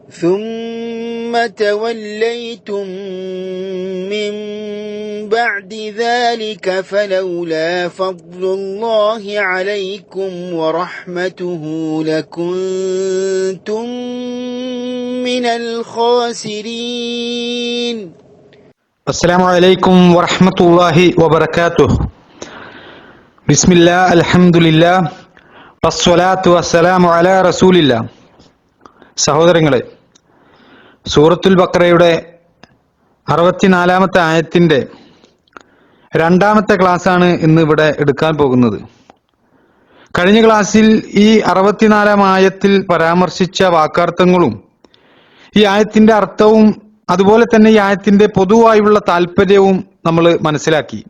ثم توليتم من بعد ذلك فلولا فضل الله عليكم ورحمته لكنتم من الخاسرين. السلام عليكم ورحمة الله وبركاته. بسم الله الحمد لله والصلاة والسلام على رسول الله. സഹോദരങ്ങളെ, സൂറത്തുൽ ബഖറയുടെ 64-ാമത്തെ ആയത്തിന്റെ രണ്ടാമത്തെ ക്ലാസ്സാണ് ഇന്ന് ഇവിടെ എടുക്കാൻ പോകുന്നത്. കഴിഞ്ഞ ക്ലാസ്സിൽ ഈ 64-ാം ആയത്തിൽ പരാമർശിച്ച വാക്കാർത്ഥങ്ങളും ഈ ആയത്തിന്റെ അർത്ഥവും അതുപോലെ തന്നെ ഈ ആയത്തിന്റെ പൊതുവായുള്ള താല്പര്യവും നമ്മൾ മനസ്സിലാക്കി.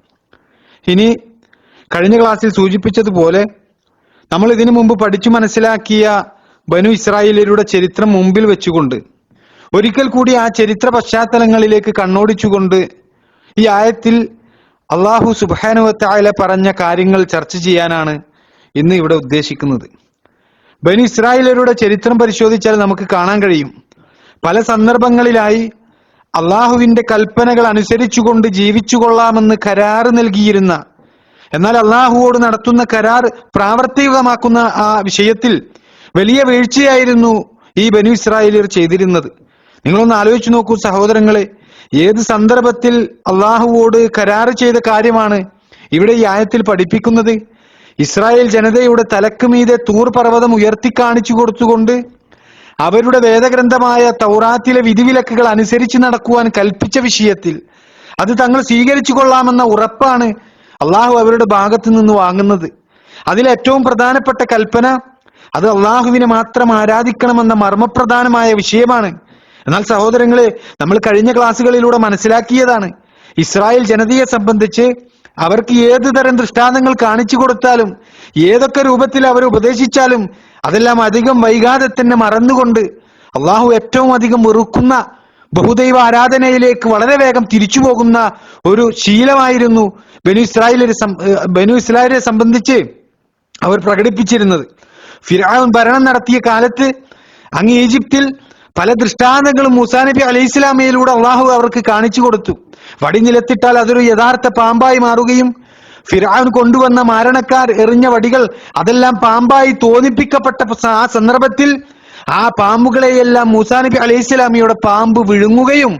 ഇനി കഴിഞ്ഞ ക്ലാസ്സിൽ സൂചിപ്പിച്ചതുപോലെ നമ്മൾ ഇതിനു മുമ്പ് പഠിച്ചു മനസ്സിലാക്കിയ ബനു ഇസ്രായേലിയരുടെ ചരിത്രം മുമ്പിൽ വെച്ചുകൊണ്ട് ഒരിക്കൽ കൂടി ആ ചരിത്ര പശ്ചാത്തലങ്ങളിലേക്ക് കണ്ണോടിച്ചുകൊണ്ട് ഈ ആയത്തിൽ അല്ലാഹു സുബ്ഹാനഹു വ തആല പറഞ്ഞ കാര്യങ്ങൾ ചർച്ച ചെയ്യാനാണ് ഇന്ന് ഇവിടെ ഉദ്ദേശിക്കുന്നത്. ബനു ഇസ്രായേലിയരുടെ ചരിത്രം പരിശോധിച്ചാൽ നമുക്ക് കാണാൻ കഴിയും, പല സന്ദർഭങ്ങളിലായി അള്ളാഹുവിന്റെ കൽപ്പനകൾ അനുസരിച്ചുകൊണ്ട് ജീവിച്ചു കൊള്ളാമെന്ന് കരാറ് നൽകിയിരുന്ന, എന്നാൽ അള്ളാഹുവോട് നടത്തുന്ന കരാർ പ്രാവർത്തികമാക്കുന്ന ആ വിഷയത്തിൽ വലിയ വീഴ്ചയായിരുന്നു ഈ ബനു ഇസ്രായേലിയർ ചെയ്തിരുന്നത്. നിങ്ങളൊന്ന് ആലോചിച്ചു നോക്കൂ സഹോദരങ്ങളെ, ഏത് സന്ദർഭത്തിൽ അള്ളാഹുവോട് കരാറ് ചെയ്ത കാര്യമാണ് ഇവിടെ ഈ ആയത്തിൽ പഠിപ്പിക്കുന്നത്? ഇസ്രായേൽ ജനതയുടെ തലക്ക് മീതെ തൂർ പർവ്വതം ഉയർത്തി കാണിച്ചു കൊടുത്തുകൊണ്ട് അവരുടെ വേദഗ്രന്ഥമായ തൗറാത്തിലെ വിധിവിലക്കുകൾ അനുസരിച്ച് നടക്കുവാൻ കൽപ്പിച്ച വിഷയത്തിൽ അത് തങ്ങൾ സ്വീകരിച്ചു കൊള്ളാമെന്ന ഉറപ്പാണ് അള്ളാഹു അവരുടെ ഭാഗത്തു നിന്ന് വാങ്ങുന്നത്. അതിലേറ്റവും പ്രധാനപ്പെട്ട കൽപ്പന അത് അള്ളാഹുവിനെ മാത്രം ആരാധിക്കണമെന്ന മർമ്മപ്രധാനമായ വിഷയമാണ്. എന്നാൽ സഹോദരങ്ങളെ, നമ്മൾ കഴിഞ്ഞ ക്ലാസ്സുകളിലൂടെ മനസ്സിലാക്കിയതാണ്, ഇസ്രായേൽ ജനതയെ സംബന്ധിച്ച് അവർക്ക് ഏത് തരം ദൃഷ്ടാന്തങ്ങൾ കാണിച്ചു കൊടുത്താലും ഏതൊക്കെ രൂപത്തിൽ അവർ ഉപദേശിച്ചാലും അതെല്ലാം അധികം വൈകാതെ തന്നെ മറന്നുകൊണ്ട് അള്ളാഹു ഏറ്റവും അധികം വെറുക്കുന്ന ബഹുദൈവ ആരാധനയിലേക്ക് വളരെ വേഗം തിരിച്ചു പോകുന്ന ഒരു ശീലമായിരുന്നു ബനു ഇസ്രായേലിനെ സംബന്ധിച്ച് അവർ പ്രകടിപ്പിച്ചിരുന്നത്. ഫിർഔൻ ഭരണം നടത്തിയ കാലത്ത് അങ്ങ് ഈജിപ്തിൽ പല ദൃഷ്ടാന്തങ്ങളും മൂസാ നബി അലൈഹി സ്വലാമയിലൂടെ അള്ളാഹു അവർക്ക് കാണിച്ചു കൊടുത്തു. വടി നിലത്തിട്ടാൽ അതൊരു യഥാർത്ഥ പാമ്പായി മാറുകയും ഫിർഔൻ കൊണ്ടുവന്ന മാരണക്കാർ എറിഞ്ഞ വടികൾ അതെല്ലാം പാമ്പായി തോന്നിപ്പിക്കപ്പെട്ട ആ സന്ദർഭത്തിൽ ആ പാമ്പുകളെയെല്ലാം മൂസാ നബി അലൈഹി സ്വലാമയുടെ പാമ്പ് വിഴുങ്ങുകയും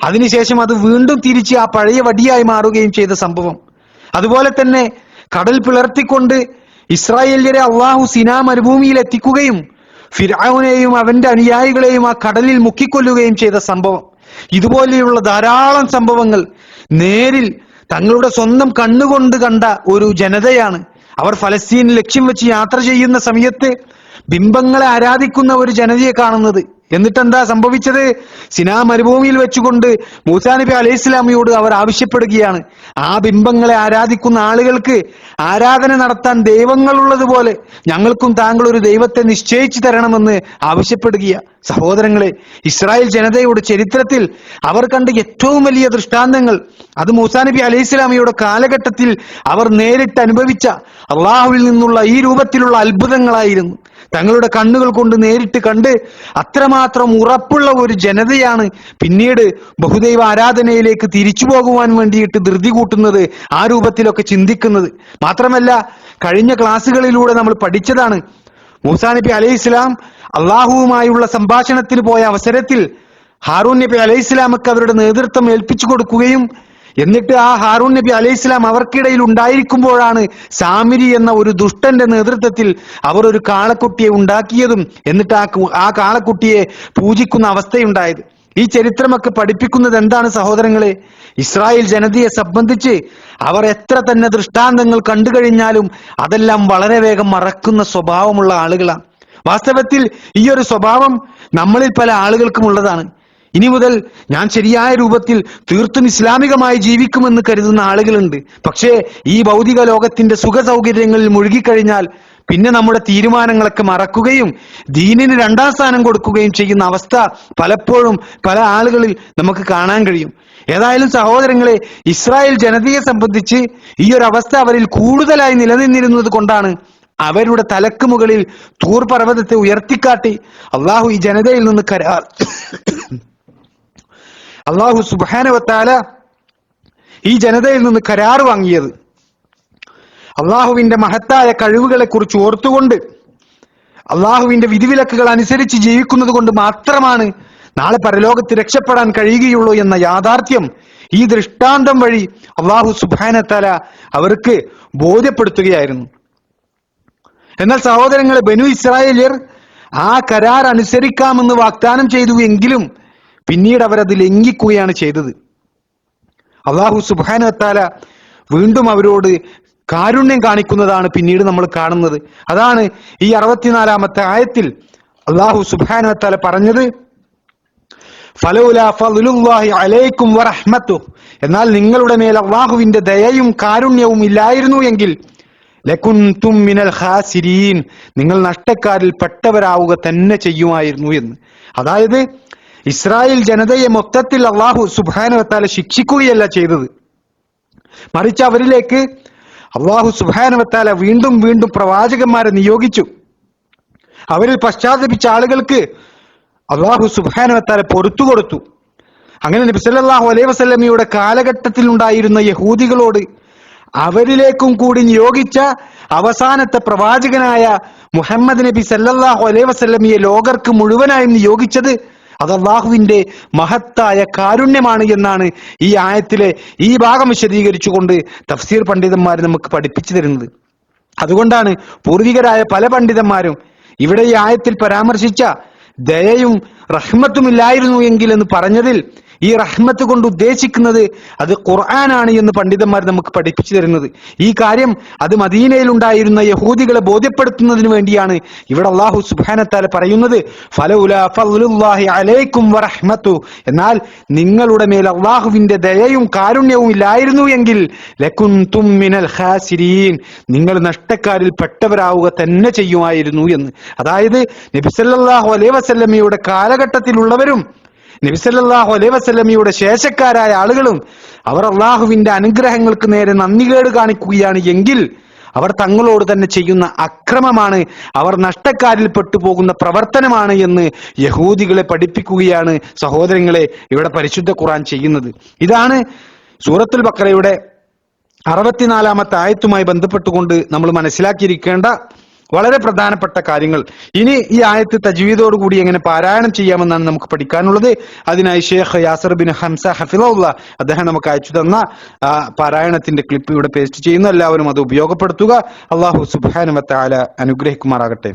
അതിനുശേഷം അത് വീണ്ടും തിരിച്ച് ആ പഴയ വടിയായി മാറുകയും ചെയ്ത സംഭവം. അതുപോലെ തന്നെ കടൽ പിളർത്തിക്കൊണ്ട് ഇസ്രായേല്യരെ അള്ളാഹു സിനാ മരുഭൂമിയിൽ എത്തിക്കുകയും ഫിർഔനെയും അവന്റെ അനുയായികളെയും ആ കടലിൽ മുക്കിക്കൊല്ലുകയും ചെയ്ത സംഭവം. ഇതുപോലെയുള്ള ധാരാളം സംഭവങ്ങൾ നേരിൽ തങ്ങളുടെ സ്വന്തം കണ്ണുകൊണ്ട് കണ്ട ഒരു ജനതയാണ്. അവർ ഫലസ്തീൻ ലക്ഷ്യം വെച്ച് യാത്ര ചെയ്യുന്ന സമയത്ത് ബിംബങ്ങളെ ആരാധിക്കുന്ന ഒരു ജനതയെ കാണുന്നത്. എന്നിട്ടെന്താ സംഭവിച്ചത്? സിനാ മരുഭൂമിയിൽ വെച്ചുകൊണ്ട് മൂസാ നബി അലൈഹി സ്വലാമിയോട് അവർ ആവശ്യപ്പെടുകയാണ്, ആ ബിംബങ്ങളെ ആരാധിക്കുന്ന ആളുകൾക്ക് ആരാധന നടത്താൻ ദൈവങ്ങളുള്ളതുപോലെ ഞങ്ങൾക്കും താങ്കൾ ഒരു ദൈവത്തെ നിശ്ചയിച്ചു തരണമെന്ന് ആവശ്യപ്പെടുക. സഹോദരങ്ങളെ, ഇസ്രായേൽ ജനതയുടെ ചരിത്രത്തിൽ അവർ കണ്ട ഏറ്റവും വലിയ ദൃഷ്ടാന്തങ്ങൾ അത് മൂസാ നബി അലൈഹി സ്വലാമിയുടെ കാലഘട്ടത്തിൽ അവർ നേരിട്ട് അനുഭവിച്ച അള്ളാഹുവിൽ നിന്നുള്ള ഈ രൂപത്തിലുള്ള അത്ഭുതങ്ങളായിരുന്നു. തങ്ങളുടെ കണ്ണുകൾ കൊണ്ട് നേരിട്ട് കണ്ട് അത്രമാത്രം ഉറപ്പുള്ള ഒരു ജനതയാണ് പിന്നീട് ബഹുദൈവ ആരാധനയിലേക്ക് തിരിച്ചു പോകുവാൻ വേണ്ടിയിട്ട് ധൃതി കൂട്ടുന്നത്, ആ രൂപത്തിലൊക്കെ ചിന്തിക്കുന്നത്. മാത്രമല്ല, കഴിഞ്ഞ ക്ലാസ്സുകളിലൂടെ നമ്മൾ പഠിച്ചതാണ്, മൂസാ നബി അലൈഹി സ്വലാം അള്ളാഹുവുമായുള്ള സംഭാഷണത്തിന് പോയ അവസരത്തിൽ ഹാറൂൻ നബി അലൈഹി സ്വലാമക്ക് അവരുടെ നേതൃത്വം ഏൽപ്പിച്ചു കൊടുക്കുകയും എന്നിട്ട് ആ ഹാറൂൻ നബി അലൈഹി സ്വലാം അവർക്കിടയിൽ ഉണ്ടായിരിക്കുമ്പോഴാണ് സാമിരി എന്ന ഒരു ദുഷ്ടന്റെ നേതൃത്വത്തിൽ അവർ ഒരു കാളക്കുട്ടിയെ ഉണ്ടാക്കിയതും എന്നിട്ട് ആ കാളക്കുട്ടിയെ പൂജിക്കുന്ന അവസ്ഥയുണ്ടായത്. ഈ ചരിത്രമൊക്കെ പഠിപ്പിക്കുന്നത് എന്താണ് സഹോദരങ്ങളെ? ഇസ്രായേൽ ജനതയെ സംബന്ധിച്ച് അവർ എത്ര തന്നെ ദൃഷ്ടാന്തങ്ങൾ കണ്ടു കഴിഞ്ഞാലും അതെല്ലാം വളരെ വേഗം മറക്കുന്ന സ്വഭാവമുള്ള ആളുകളാണ്. വാസ്തവത്തിൽ ഈ ഒരു സ്വഭാവം നമ്മളിൽ പല ആളുകൾക്കും ഉള്ളതാണ്. ഇനി മുതൽ ഞാൻ ശരിയായ രൂപത്തിൽ തീർത്തും ഇസ്ലാമികമായി ജീവിക്കുമെന്ന് കരുതുന്ന ആളുകളുണ്ട്. പക്ഷേ ഈ ഭൗതിക ലോകത്തിന്റെ സുഖ സൗകര്യങ്ങളിൽ മുഴുകിക്കഴിഞ്ഞാൽ പിന്നെ നമ്മുടെ തീരുമാനങ്ങളൊക്കെ മറക്കുകയും ദീനിന് രണ്ടാം സ്ഥാനം കൊടുക്കുകയും ചെയ്യുന്ന അവസ്ഥ പലപ്പോഴും പല ആളുകളിൽ നമുക്ക് കാണാൻ കഴിയും. ഏതായാലും സഹോദരങ്ങളെ, ഇസ്രായേൽ ജനതയെ സംബന്ധിച്ച് ഈ ഒരു അവസ്ഥ അവരിൽ കൂടുതലായി നിലനിന്നിരുന്നത് കൊണ്ടാണ് അവരുടെ തലക്ക് മുകളിൽ തൂർ പർവ്വതത്തെ ഉയർത്തിക്കാട്ടി അള്ളാഹു ഈ ജനതയിൽ നിന്ന് അള്ളാഹു സുബ്ഹാനഹു വ തആല ഈ ജനതയിൽ നിന്ന് കരാർ വാങ്ങിയത് അള്ളാഹുവിന്റെ മഹത്തായ കഴിവുകളെ കുറിച്ച് ഓർത്തുകൊണ്ട് അള്ളാഹുവിന്റെ വിധിവിലക്കുകൾ അനുസരിച്ച് ജീവിക്കുന്നത് കൊണ്ട് മാത്രമാണ് നാളെ പരലോകത്ത് രക്ഷപ്പെടാൻ കഴിയുകയുള്ളൂ എന്ന യാഥാർത്ഥ്യം ഈ ദൃഷ്ടാന്തം വഴി അള്ളാഹു സുബ്ഹാനഹു വ തആല അവർക്ക് ബോധ്യപ്പെടുത്തുകയായിരുന്നു. എന്നാൽ സഹോദരങ്ങളെ, ബനു ഇസ്രായേല്യർ ആ കരാർ അനുസരിക്കാമെന്ന് വാഗ്ദാനം ചെയ്തു എങ്കിലും പിന്നീട് അവരത് ലംഘിക്കുകയാണ് ചെയ്തത്. അള്ളാഹു സുബ്ഹാനഹു വ തആല വീണ്ടും അവരോട് കാരുണ്യം കാണിക്കുന്നതാണ് പിന്നീട് നമ്മൾ കാണുന്നത്. അതാണ് ഈ 64-ാമത്തെ ആയത്തിൽ അള്ളാഹു സുബ്ഹാനഹു വ തആല പറഞ്ഞത്, ഫലൗലാ ഫദ്ലുല്ലാഹി അലൈക്കും വറഹ്മത്തുഹു, എന്നാൽ നിങ്ങളുടെ മേൽ അള്ളാഹുവിന്റെ ദയയും കാരുണ്യവും ഇല്ലായിരുന്നു എങ്കിൽ ലകുൻതും മിനൽ ഖാസിരീൻ, നിങ്ങൾ നഷ്ടക്കാരിൽ പെട്ടവരാവുക തന്നെ ചെയ്യുമായിരുന്നു എന്ന്. അതായത് ഇസ്രായേൽ ജനതയെ മൊത്തത്തിൽ അള്ളാഹു സുബ്ഹാനഹു വ തആല ശിക്ഷിക്കുകയല്ല ചെയ്തത്, മറിച്ച് അവരിലേക്ക് അള്ളാഹു സുബ്ഹാനഹു വ തആല വീണ്ടും വീണ്ടും പ്രവാചകന്മാരെ നിയോഗിച്ചു. അവരിൽ പശ്ചാത്തപിച്ച ആളുകൾക്ക് അള്ളാഹു സുബ്ഹാനഹു വ തആല പൊറുത്തു കൊടുത്തു. അങ്ങനെ നബി സല്ലല്ലാഹു അലൈഹി വസല്ലമയുടെ കാലഘട്ടത്തിൽ ഉണ്ടായിരുന്ന യഹൂദികളോട് അവരിലേക്കും കൂടി നിയോഗിച്ച അവസാനത്തെ പ്രവാചകനായ മുഹമ്മദ് നബി സല്ലല്ലാഹു അലൈഹി വസല്ലമയെ ലോകർക്ക് മുഴുവനായും നിയോഗിച്ചത് അത് അള്ളാഹുവിന്റെ മഹത്തായ കാരുണ്യമാണ് എന്നാണ് ഈ ആയത്തിലെ ഈ ഭാഗം വിശദീകരിച്ചുകൊണ്ട് തഫ്സീർ പണ്ഡിതന്മാർ നമുക്ക് പഠിപ്പിച്ചു തരുന്നത്. അതുകൊണ്ടാണ് പൂർവികരായ പല പണ്ഡിതന്മാരും ഇവിടെ ഈ ആയത്തിൽ പരാമർശിച്ച ദയയും റഹ്മത്തും ഇല്ലായിരുന്നു എങ്കിൽ എന്ന് പറഞ്ഞതിൽ ഈ റഹ്മത്ത് കൊണ്ട് ഉദ്ദേശിക്കുന്നത് അത് ഖുർആനാണ് എന്ന് പണ്ഡിതന്മാർ നമുക്ക് പഠിപ്പിച്ചു തരുന്നത്. ഈ കാര്യം അത് മദീനയിൽ ഉണ്ടായിരുന്ന യഹൂദികളെ ബോധ്യപ്പെടുത്തുന്നതിന് വേണ്ടിയാണ് ഇവിടെ അല്ലാഹു സുബ്ഹാനഹു വ തആല പറയുന്നത്, ഫലൗലാ ഫദ്ലുല്ലാഹി അലൈക്കും വറഹ്മത്തുഹു, എന്നാൽ നിങ്ങളുടെ മേൽ അല്ലാഹുവിന്റെ ദയയും കാരുണ്യവും ഇല്ലായിരുന്നു എങ്കിൽ ലകുൻതും മിനൽ ഖാസിരീൻ, നിങ്ങൾ നഷ്ടക്കാരിൽ പെട്ടവരാവുക തന്നെ ചെയ്യുമായിരുന്നു എന്ന്. അതായത് നബി സല്ലല്ലാഹു അലൈഹി വസല്ലമയുടെ കാലഘട്ടത്തിലുള്ളവരും നബി സല്ലല്ലാഹു അലൈഹി വസല്ലമയുടെ ശേഷക്കാരായ ആളുകളും അവർ അള്ളാഹുവിന്റെ അനുഗ്രഹങ്ങൾക്ക് നേരെ നന്ദികേട് കാണിക്കുകയാണ് എങ്കിൽ അവർ തങ്ങളോട് തന്നെ ചെയ്യുന്ന അക്രമമാണ്, അവർ നഷ്ടക്കാരിൽ പെട്ടുപോകുന്ന പ്രവർത്തനമാണ് എന്ന് യഹൂദികളെ പഠിപ്പിക്കുകയാണ് സഹോദരങ്ങളെ ഇവിടെ പരിശുദ്ധ ഖുർആൻ ചെയ്യുന്നത്. ഇതാണ് സൂറത്തുൽ ബഖറയുടെ 64-ാമത്തെ ആയത്തുമായി ബന്ധപ്പെട്ടുകൊണ്ട് നമ്മൾ മനസ്സിലാക്കിയിരിക്കേണ്ട വളരെ പ്രധാനപ്പെട്ട കാര്യങ്ങൾ. ഇനി ഈ ആയത്ത് തജ്വീദോടുകൂടി എങ്ങനെ പാരായണം ചെയ്യാമെന്നാണ് നമുക്ക് പഠിക്കാനുള്ളത്. അതിനായി ഷേഖ് യാസർ ബിൻ ഹംസ ഹഫിളഹുല്ലാഹ് അദ്ദേഹം നമുക്ക് അയച്ചു തന്ന പാരായണത്തിന്റെ ക്ലിപ്പ് ഇവിടെ പേസ്റ്റ് ചെയ്യുന്നു. എല്ലാവരും അത് ഉപയോഗപ്പെടുത്തുക. അല്ലാഹു സുബ്ഹാനഹു വ തആല അനുഗ്രഹിക്കുമാറാകട്ടെ.